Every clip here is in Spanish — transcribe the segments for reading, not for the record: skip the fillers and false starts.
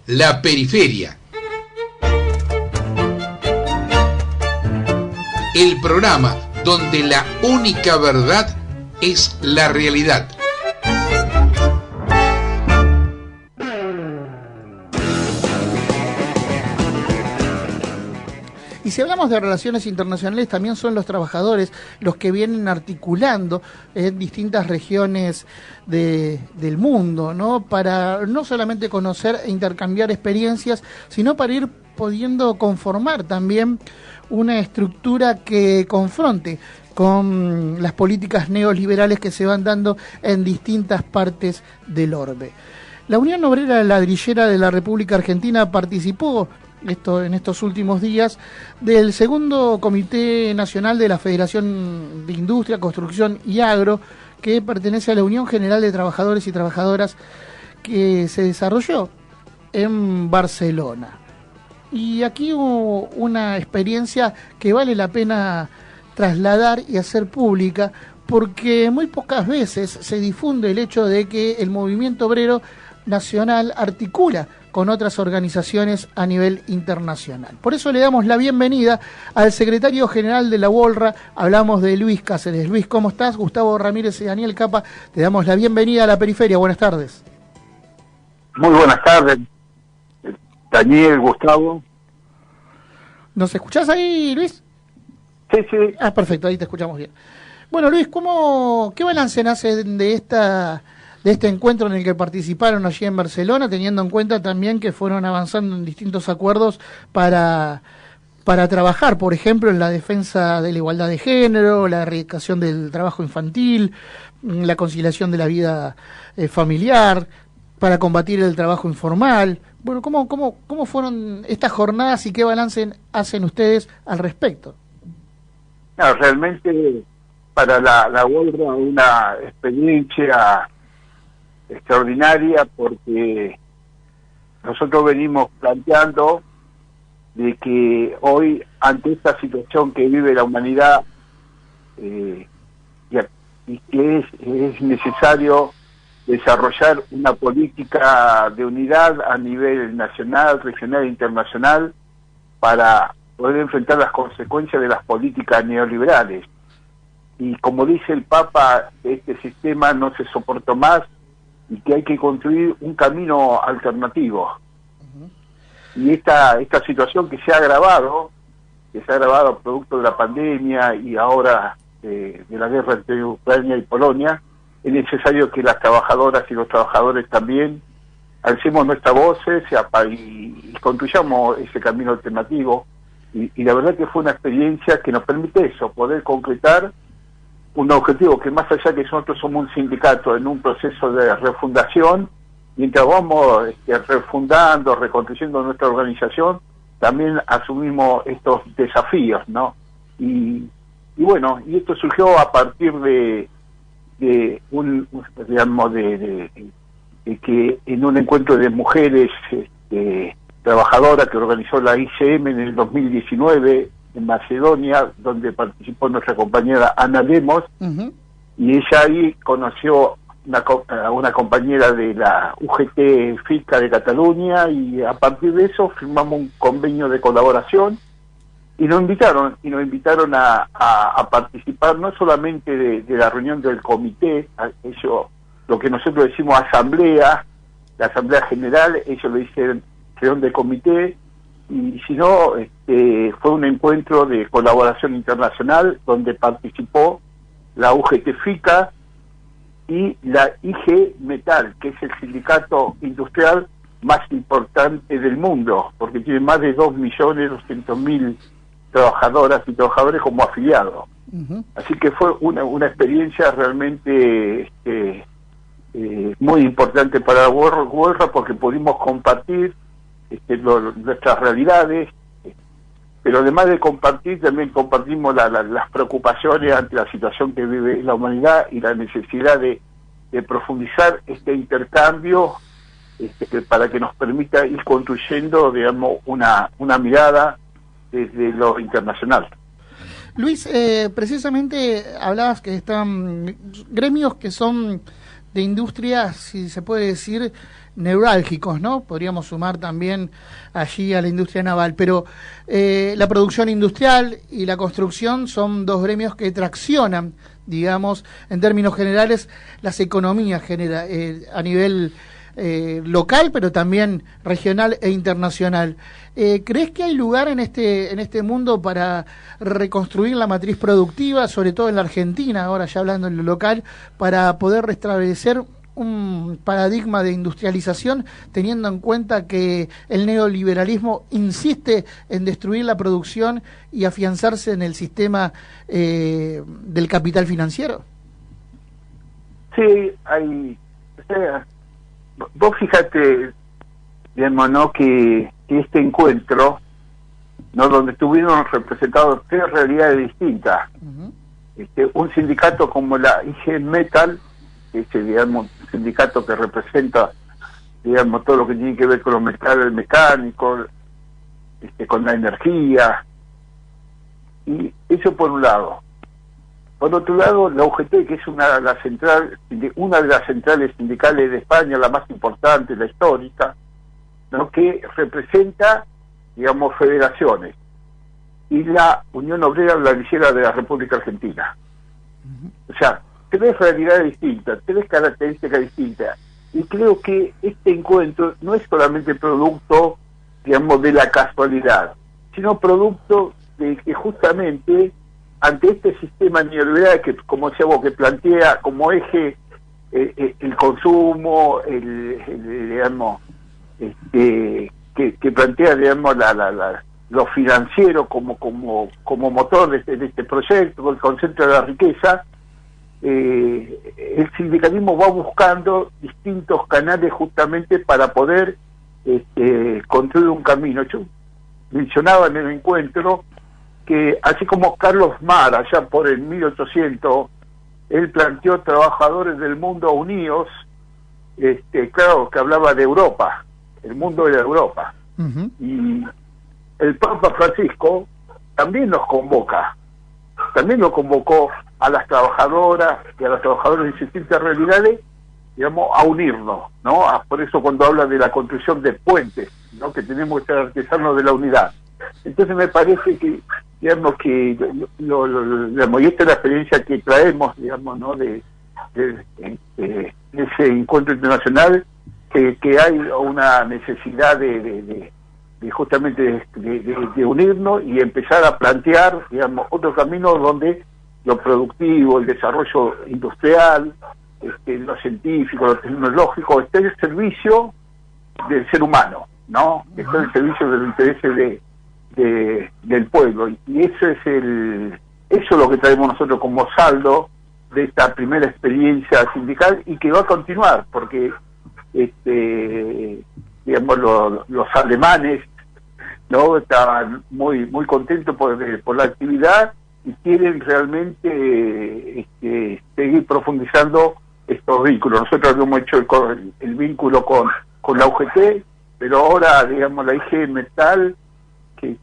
La Periferia. El programa donde la única verdad es la realidad. Y si hablamos de relaciones internacionales, también son los trabajadores los que vienen articulando en distintas regiones del mundo, ¿no? Para no solamente conocer e intercambiar experiencias, sino para ir pudiendo conformar también una estructura que confronte con las políticas neoliberales que se van dando en distintas partes del orbe. La Unión Obrera Ladrillera de la República Argentina participó en estos últimos días del segundo Comité Nacional de la Federación de Industria, Construcción y Agro, que pertenece a la Unión General de Trabajadores y Trabajadoras, que se desarrolló en Barcelona. Y aquí hubo una experiencia que vale la pena trasladar y hacer pública, porque muy pocas veces se difunde el hecho de que el movimiento obrero nacional articula con otras organizaciones a nivel internacional. Por eso le damos la bienvenida al secretario general de la UOLRA. Hablamos de Luis Cáceres. Luis, ¿cómo estás? Gustavo Ramírez y Daniel Capa, te damos la bienvenida a La Periferia. Buenas tardes. Muy buenas tardes, Daniel, Gustavo. ¿Nos escuchás ahí, Luis? Sí, sí. Ah, perfecto, ahí te escuchamos bien. Bueno, Luis, ¿qué balance hacen de este encuentro en el que participaron allí en Barcelona, teniendo en cuenta también que fueron avanzando en distintos acuerdos para trabajar, por ejemplo, en la defensa de la igualdad de género, la erradicación del trabajo infantil, la conciliación de la vida familiar, para combatir el trabajo informal? Bueno, ¿cómo fueron estas jornadas y qué balance hacen ustedes al respecto? No, realmente para la huelga una experiencia extraordinaria, porque nosotros venimos planteando de que hoy, ante esta situación que vive la humanidad, y que es necesario desarrollar una política de unidad a nivel nacional, regional e internacional para poder enfrentar las consecuencias de las políticas neoliberales. Y como dice el Papa, este sistema no se soportó más y que hay que construir un camino alternativo. Y esta situación que se ha agravado producto de la pandemia y ahora de la guerra entre Ucrania y Polonia, es necesario que las trabajadoras y los trabajadores también alcemos nuestras voces y construyamos ese camino alternativo. Y la verdad que fue una experiencia que nos permite eso, poder concretar un objetivo que, más allá que nosotros somos un sindicato en un proceso de refundación, mientras vamos refundando, reconstruyendo nuestra organización, también asumimos estos desafíos, ¿no? Y bueno, y esto surgió a partir de que en un encuentro de mujeres trabajadoras que organizó la ICM en el 2019 en Macedonia, donde participó nuestra compañera Ana Lemos, y ella ahí conoció a una compañera de la UGT FICA de Cataluña, y a partir de eso firmamos un convenio de colaboración y nos invitaron a participar no solamente de la reunión del comité, eso lo que nosotros decimos asamblea, la asamblea general, ellos lo dicen reunión de comité, y sino fue un encuentro de colaboración internacional donde participó la UGT FICA y la IG Metal, que es el sindicato industrial más importante del mundo, porque tiene más de 2.200.000 trabajadoras y trabajadores como afiliados. Así que fue una experiencia realmente muy importante para la huelga, porque pudimos compartir nuestras realidades, pero además de compartir, también compartimos las preocupaciones ante la situación que vive la humanidad y la necesidad de profundizar este intercambio para que nos permita ir construyendo, digamos, una mirada desde lo internacional. Luis, precisamente hablabas que están gremios que son industrias, si se puede decir, neurálgicos, ¿no? Podríamos sumar también allí a la industria naval, pero la producción industrial y la construcción son dos gremios que traccionan, digamos, en términos generales, las economías a nivel local, pero también regional e internacional. ¿Crees que hay lugar en este mundo para reconstruir la matriz productiva, sobre todo en la Argentina, ahora ya hablando en lo local, para poder restablecer un paradigma de industrialización, teniendo en cuenta que el neoliberalismo insiste en destruir la producción y afianzarse en el sistema del capital financiero? Sí, hay... O sea, vos fíjate, digamos, ¿no?, que este encuentro, ¿no?, donde estuvieron representados tres realidades distintas. Un sindicato como la IG Metal, ese, digamos, sindicato que representa, digamos, todo lo que tiene que ver con los metales mecánicos, con la energía, y eso por un lado. Por otro lado, la UGT, que es una de las centrales sindicales de España, la más importante, la histórica, ¿no?, que representa, digamos, federaciones, y la Unión Obrera Lavilljera de la República Argentina. O sea, tres realidades distintas, tres características distintas, y creo que este encuentro no es solamente producto, digamos, de la casualidad, sino producto de que justamente ante este sistema neoliberal que, como decía vos, que plantea como eje el consumo, digamos, que plantea, digamos, lo financiero como motor de este proyecto, el concepto de la riqueza, el sindicalismo va buscando distintos canales justamente para poder construir un camino. Yo mencionaba en el encuentro que así como Carlos Marx, allá por el 1800, él planteó trabajadores del mundo unidos, claro, que hablaba de Europa, el mundo de Europa. Y el Papa Francisco también nos convoca, también nos convocó a las trabajadoras y a los trabajadores de distintas realidades, digamos, a unirnos, ¿no? Por eso cuando habla de la construcción de puentes, ¿no?, que tenemos que ser artesanos de la unidad. Entonces me parece que, digamos, que y esta es la experiencia que traemos, digamos, ¿no?, de ese encuentro internacional, que hay una necesidad de justamente de unirnos y empezar a plantear, digamos, otro camino donde lo productivo, el desarrollo industrial, lo científico, lo tecnológico, esté al servicio del ser humano, ¿no? Esté al servicio de los intereses del pueblo. Y eso es lo que traemos nosotros como saldo de esta primera experiencia sindical, y que va a continuar, porque digamos, los alemanes, ¿no?, estaban muy contentos por la actividad y quieren realmente seguir profundizando estos vínculos. Nosotros habíamos hecho el vínculo con la UGT, pero ahora, digamos, la IG Metal, que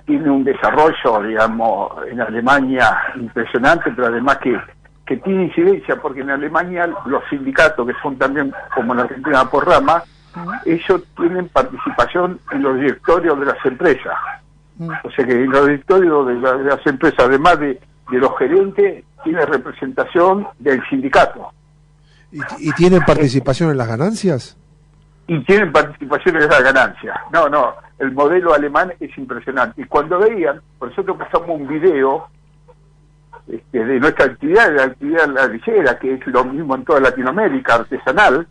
tiene un desarrollo, digamos, en Alemania impresionante, pero además que tiene incidencia, porque en Alemania los sindicatos, que son también, como en Argentina, por rama, ellos tienen participación en los directorios de las empresas. O sea que en los directorios de las empresas, además de los gerentes, tiene representación del sindicato. ¿Y tienen participación en las ganancias? Y tienen participación en las ganancias. No, el modelo alemán es impresionante. Y cuando veían, por nosotros pasamos un video de nuestra actividad, de la actividad ladrillera, que es lo mismo en toda Latinoamérica, artesanal.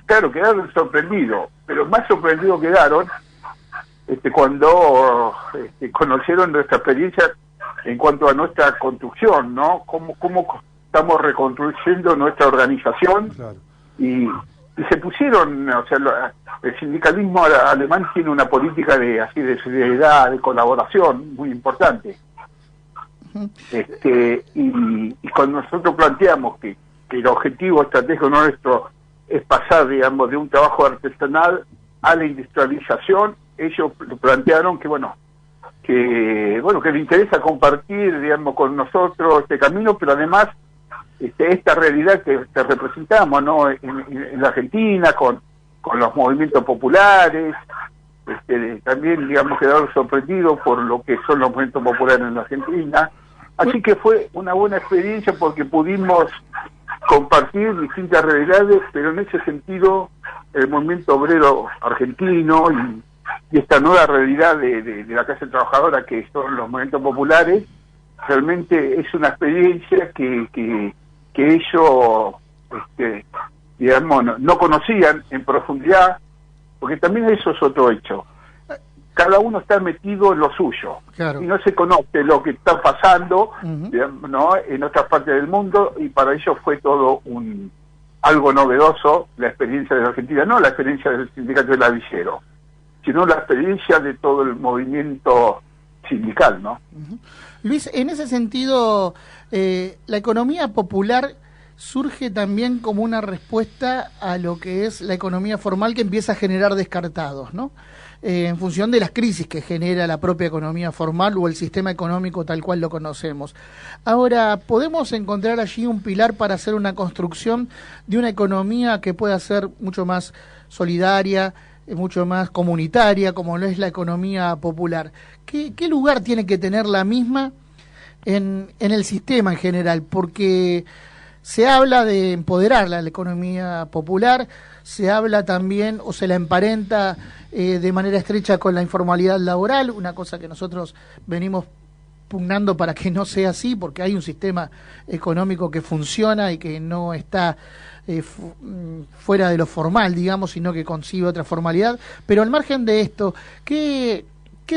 Claro, quedaron sorprendidos, pero más sorprendidos quedaron cuando conocieron nuestra experiencia en cuanto a nuestra construcción, ¿no? Cómo estamos reconstruyendo nuestra organización. Claro. Y se pusieron, o sea, el sindicalismo alemán tiene una política de solidaridad, de colaboración muy importante. Y cuando nosotros planteamos que el objetivo estratégico nuestro es pasar, digamos, de un trabajo artesanal a la industrialización, ellos plantearon que les interesa compartir, digamos, con nosotros este camino, pero además esta realidad que representamos, ¿no? En la Argentina, con los movimientos populares, también, digamos, quedaron sorprendidos por lo que son los movimientos populares en la Argentina. Así que fue una buena experiencia porque pudimos compartir distintas realidades, pero en ese sentido el movimiento obrero argentino y esta nueva realidad de la clase trabajadora que son los movimientos populares, realmente es una experiencia que ellos, digamos, no conocían en profundidad, porque también eso es otro hecho. Cada uno está metido en lo suyo, claro, y no se conoce lo que está pasando, uh-huh, digamos, ¿no? En otras partes del mundo, y para ellos fue todo algo novedoso la experiencia de la Argentina, no la experiencia del sindicato del ladrillero, sino la experiencia de todo el movimiento sindical, ¿no? Uh-huh. Luis, en ese sentido, la economía popular surge también como una respuesta a lo que es la economía formal que empieza a generar descartados, ¿no? En función de las crisis que genera la propia economía formal o el sistema económico tal cual lo conocemos. Ahora, ¿podemos encontrar allí un pilar para hacer una construcción de una economía que pueda ser mucho más solidaria, mucho más comunitaria, como lo es la economía popular? ¿Qué lugar tiene que tener la misma en el sistema en general? Porque se habla de empoderar la economía popular, se habla también o se la emparenta de manera estrecha con la informalidad laboral, una cosa que nosotros venimos pugnando para que no sea así, porque hay un sistema económico que funciona y que no está fuera de lo formal, digamos, sino que concibe otra formalidad. Pero al margen de esto, ¿qué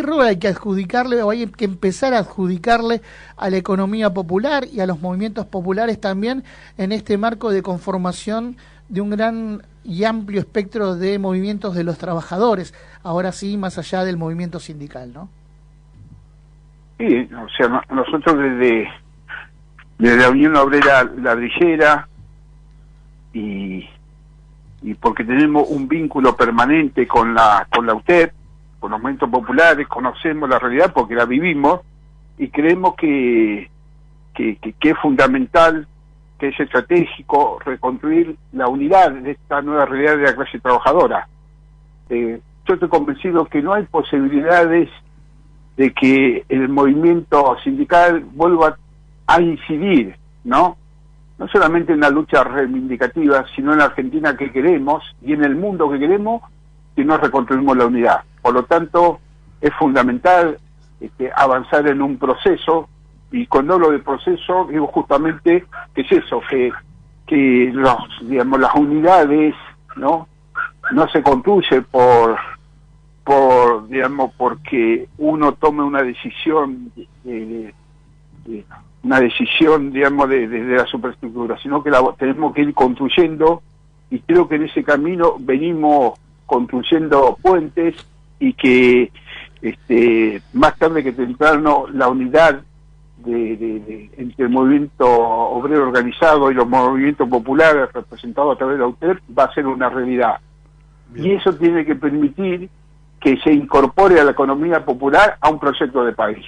rol hay que adjudicarle o hay que empezar a adjudicarle a la economía popular y a los movimientos populares también en este marco de conformación de un gran y amplio espectro de movimientos de los trabajadores, ahora sí, más allá del movimiento sindical, ¿no? Sí, o sea, nosotros desde la Unión Obrera Ladrillera y porque tenemos un vínculo permanente con la UTEP, con los movimientos populares, conocemos la realidad porque la vivimos y creemos que es fundamental, que es estratégico reconstruir la unidad de esta nueva realidad de la clase trabajadora. Yo estoy convencido que no hay posibilidades de que el movimiento sindical vuelva a incidir, ¿no? No solamente en la lucha reivindicativa, sino en la Argentina que queremos y en el mundo que queremos, si no reconstruimos la unidad. Por lo tanto, es fundamental avanzar en un proceso, y cuando hablo de proceso, digo justamente que es eso, que las unidades no se construye porque uno tome una decisión desde la superestructura, sino que la tenemos que ir construyendo, y creo que en ese camino venimos construyendo puentes, y que más tarde que temprano la unidad entre el movimiento obrero organizado y los movimientos populares representados a través de la UTEP va a ser una realidad. Bien. Y eso tiene que permitir que se incorpore a la economía popular a un proyecto de país.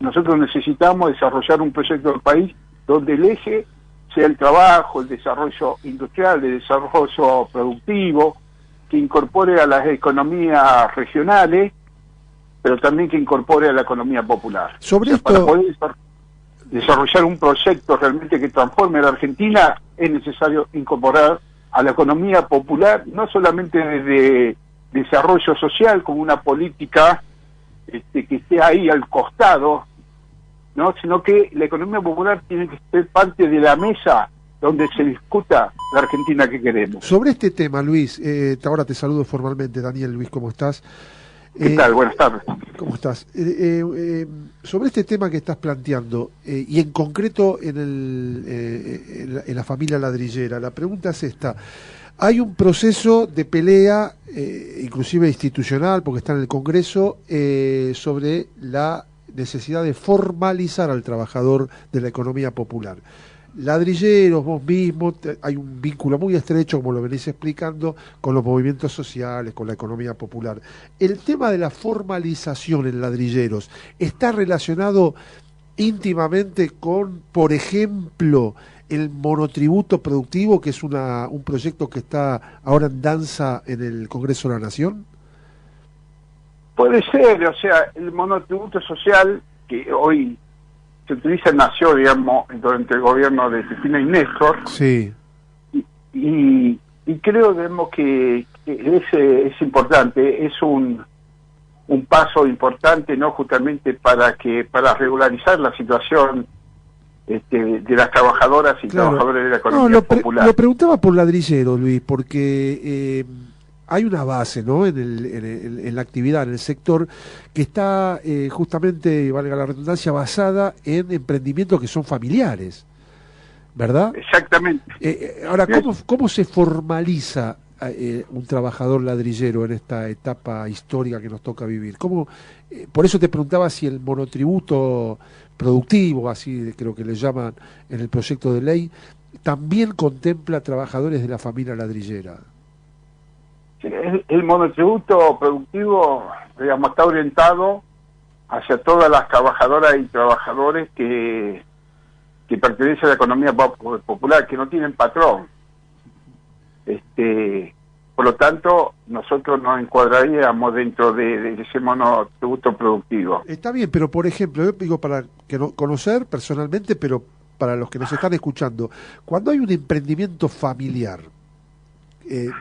Nosotros necesitamos desarrollar un proyecto de país donde el eje sea el trabajo, el desarrollo industrial, el desarrollo productivo, que incorpore a las economías regionales, pero también que incorpore a la economía popular. Sobre esto, para poder desarrollar un proyecto realmente que transforme a la Argentina, es necesario incorporar a la economía popular, no solamente desde desarrollo social, como una política que esté ahí al costado, ¿no? Sino que la economía popular tiene que ser parte de la mesa donde se discuta la Argentina que queremos. Sobre este tema, Luis, ahora te saludo formalmente, Daniel. Luis, ¿cómo estás? ¿Qué tal? Buenas tardes. ¿Cómo estás? Sobre este tema que estás planteando, y en concreto en la familia ladrillera, la pregunta es esta. Hay un proceso de pelea, inclusive institucional, porque está en el Congreso, sobre la necesidad de formalizar al trabajador de la economía popular. Ladrilleros, vos mismo, hay un vínculo muy estrecho, como lo venís explicando, con los movimientos sociales, con la economía popular. El tema de la formalización en ladrilleros está relacionado íntimamente con, por ejemplo, el monotributo productivo, que es un proyecto que está ahora en danza en el Congreso de la Nación? Puede ser, o sea, el monotributo social que hoy se utiliza nació, digamos, durante el gobierno de Cristina y Néstor. Sí. Y creo, digamos, que es importante, es un paso importante, ¿no? Justamente para regularizar la situación de las trabajadoras y trabajadores de la economía popular. Lo preguntaba por ladrillero, Luis, porque hay una base, ¿no? en la actividad, en el sector, que está justamente, valga la redundancia, basada en emprendimientos que son familiares, ¿verdad? Exactamente. Ahora, ¿cómo se formaliza un trabajador ladrillero en esta etapa histórica que nos toca vivir? Por eso te preguntaba si el monotributo productivo, así creo que le llaman en el proyecto de ley, también contempla trabajadores de la familia ladrillera. El monotributo productivo, digamos, está orientado hacia todas las trabajadoras y trabajadores que pertenecen a la economía popular, que no tienen patrón. Por lo tanto, nosotros nos encuadraríamos dentro de ese monotributo productivo. Está bien, pero por ejemplo, yo digo para que no conocer personalmente, pero para los que nos están escuchando, cuando hay un emprendimiento familiar,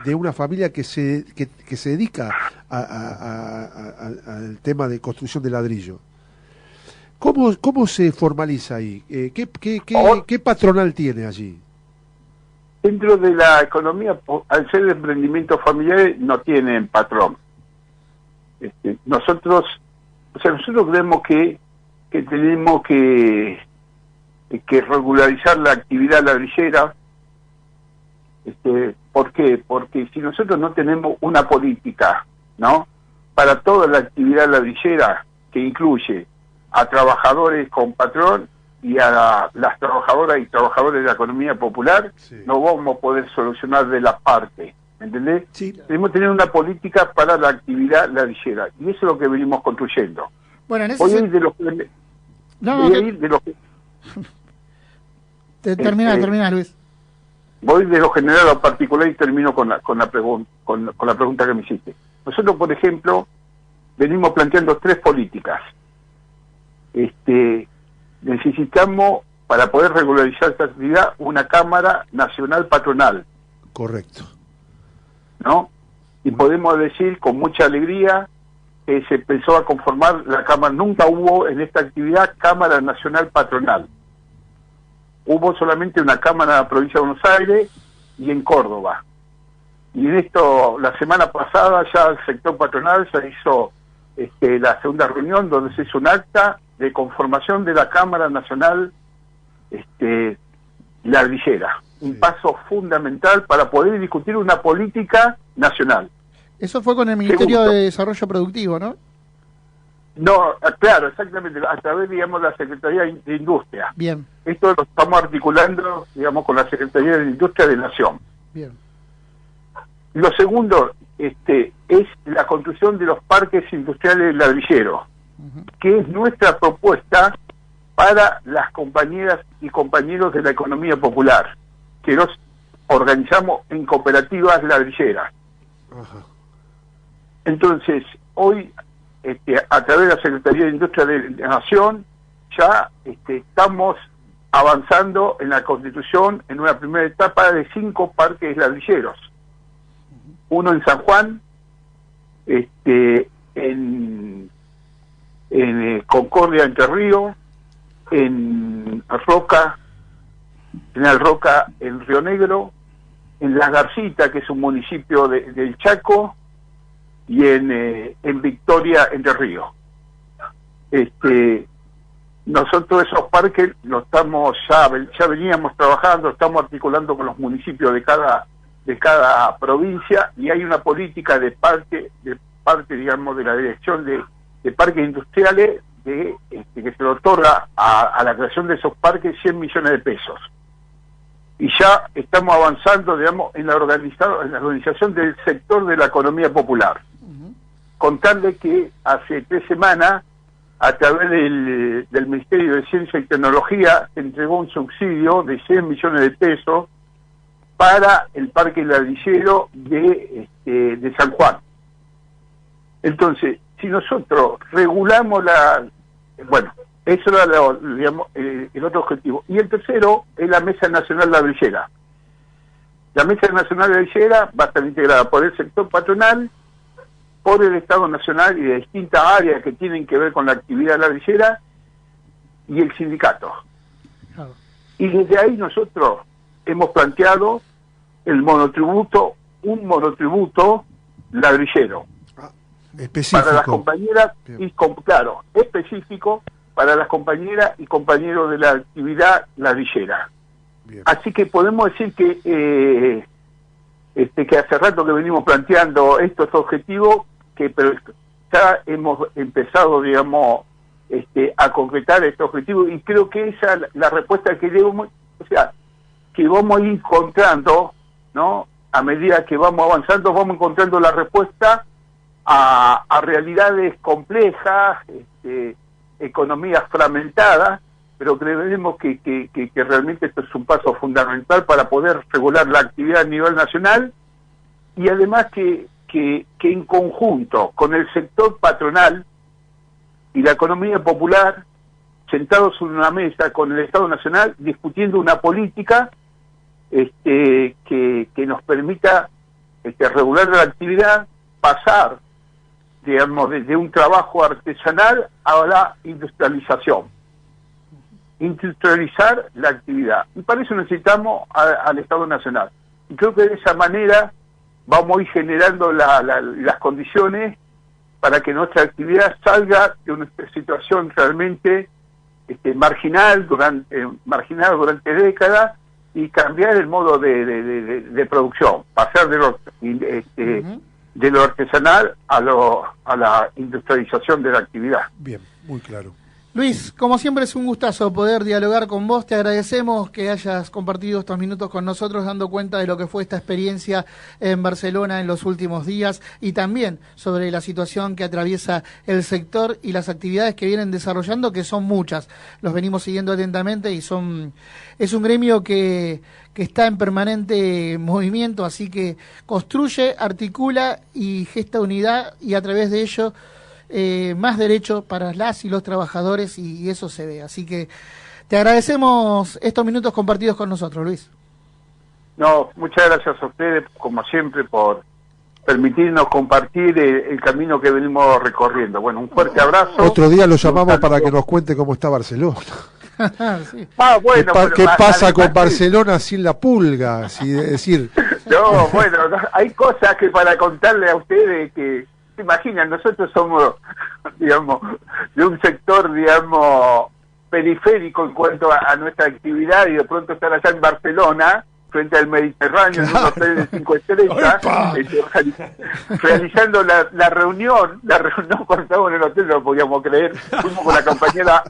de una familia que se dedica al tema de construcción de ladrillo, ¿cómo se formaliza ahí? ¿Qué patronal tiene allí? Dentro de la economía, al ser de emprendimientos familiares, no tienen patrón. Nosotros creemos que tenemos que regularizar la actividad ladrillera. ¿Por qué? Porque si nosotros no tenemos una política, ¿no?, para toda la actividad ladrillera, que incluye a trabajadores con patrón y a las trabajadoras y trabajadores de la economía popular, sí, no vamos a poder solucionar de la parte, ¿me entendés? Sí. Tenemos que tener una política para la actividad ladrillera, y eso es lo que venimos construyendo. Bueno, en ese Termina, Luis. Voy de lo general a lo particular y termino con la pregunta que me hiciste. Nosotros, por ejemplo, venimos planteando 3 políticas. Necesitamos, para poder regularizar esta actividad, una Cámara Nacional Patronal. Correcto. ¿No? Y podemos decir con mucha alegría que se empezó a conformar la Cámara. Nunca hubo en esta actividad Cámara Nacional Patronal. Hubo solamente una Cámara en la provincia de Buenos Aires y en Córdoba. Y en esto, la semana pasada, ya el sector patronal se hizo la segunda reunión, donde se hizo un acta de conformación de la Cámara Nacional ladrillera. Sí. Un paso fundamental para poder discutir una política nacional. Eso fue con el Ministerio de Desarrollo Productivo, ¿no? No, claro, exactamente, a través, digamos, de la Secretaría de Industria. Bien. Esto lo estamos articulando, digamos, con la Secretaría de Industria de Nación. Bien. Lo segundo es la construcción de los parques industriales ladrilleros, que es nuestra propuesta para las compañeras y compañeros de la economía popular, que nos organizamos en cooperativas ladrilleras. Ajá. Entonces, hoy, a través de la Secretaría de Industria de Nación, ya estamos avanzando en la constitución en una primera etapa de 5 parques ladrilleros. Uno en San Juan, en Concordia, Entre Ríos, en Roca, General Roca, en Río Negro, en Las Garcitas, que es un municipio del Chaco, y en Victoria, Entre Ríos. Nosotros esos parques los estamos ya veníamos trabajando, estamos articulando con los municipios de cada provincia, y hay una política de parte digamos, de la dirección de parques industriales que se le otorga a la creación de esos parques 100 millones de pesos. Y ya estamos avanzando, digamos, en la organización del sector de la economía popular. Contarle que hace 3 semanas a través del Ministerio de Ciencia y Tecnología, se entregó un subsidio de 100 millones de pesos para el Parque Ladrillero de San Juan. Entonces, si nosotros regulamos bueno, eso era digamos, el otro objetivo. Y el tercero es la Mesa Nacional Ladrillera. La Mesa Nacional Ladrillera va a estar integrada por el sector patronal, por el Estado Nacional y de distintas áreas que tienen que ver con la actividad ladrillera y el sindicato. Claro. Y desde ahí nosotros hemos planteado un monotributo ladrillero. Específico. Para las compañeras, y claro, específico para las compañeras y compañeros de la actividad ladrillera. Bien. Así que podemos decir que hace rato que venimos planteando estos objetivos, pero ya hemos empezado, digamos, a concretar estos objetivos, y creo que esa es la respuesta que debemos, o sea, que vamos a ir encontrando, ¿no? A medida que vamos avanzando, vamos encontrando la respuesta a realidades complejas, economías fragmentadas, pero creemos que realmente esto es un paso fundamental para poder regular la actividad a nivel nacional, y además que en conjunto con el sector patronal y la economía popular, sentados en una mesa con el Estado Nacional, discutiendo una política que nos permita regular la actividad, pasar, digamos, de un trabajo artesanal a la industrializar la actividad. Y para eso necesitamos al Estado Nacional. Y creo que de esa manera vamos a ir generando las condiciones para que nuestra actividad salga de una situación realmente marginal durante décadas, y cambiar el modo de producción, pasar de lo artesanal a la industrialización de la actividad. Bien, muy claro. Luis, como siempre es un gustazo poder dialogar con vos. Te agradecemos que hayas compartido estos minutos con nosotros, dando cuenta de lo que fue esta experiencia en Barcelona en los últimos días, y también sobre la situación que atraviesa el sector y las actividades que vienen desarrollando, que son muchas. Los venimos siguiendo atentamente y es un gremio que está en permanente movimiento, así que construye, articula y gesta unidad, y a través de ello más derechos para las y los trabajadores, y eso se ve. Así que te agradecemos estos minutos compartidos con nosotros, Luis. No, muchas gracias a ustedes, como siempre, por permitirnos compartir el camino que venimos recorriendo. Bueno, un fuerte abrazo. Otro día lo llamamos para que nos cuente cómo está Barcelona. Sí. Bueno, ¿Qué pasa con Barcelona sin la pulga? Es decir... No, bueno, hay cosas que para contarle a ustedes que... ¿Se imaginan? Nosotros somos, digamos, de un sector, digamos, periférico en cuanto a nuestra actividad, y de pronto estar allá en Barcelona, frente al Mediterráneo, en un hotel de 5 estrellas, realizando la reunión cuando estábamos en el hotel, no lo podíamos creer. Fuimos con la compañera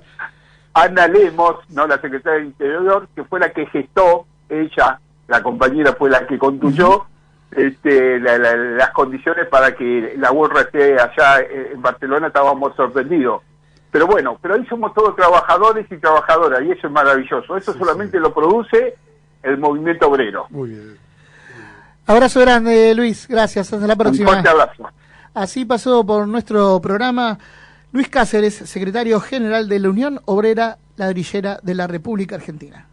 Ana Lemos, no, la secretaria de Interior, que fue la que gestó, ella, la compañera fue la que construyó las condiciones para que la URRA esté allá en Barcelona. Estábamos sorprendidos. Pero bueno, pero ahí somos todos trabajadores y trabajadoras, y eso es maravilloso. Eso solamente lo produce el movimiento obrero. Muy bien. Abrazo grande, Luis. Gracias. Hasta la próxima. Un fuerte abrazo. Así pasó por nuestro programa Luis Cáceres, secretario general de la Unión Obrera Ladrillera de la República Argentina.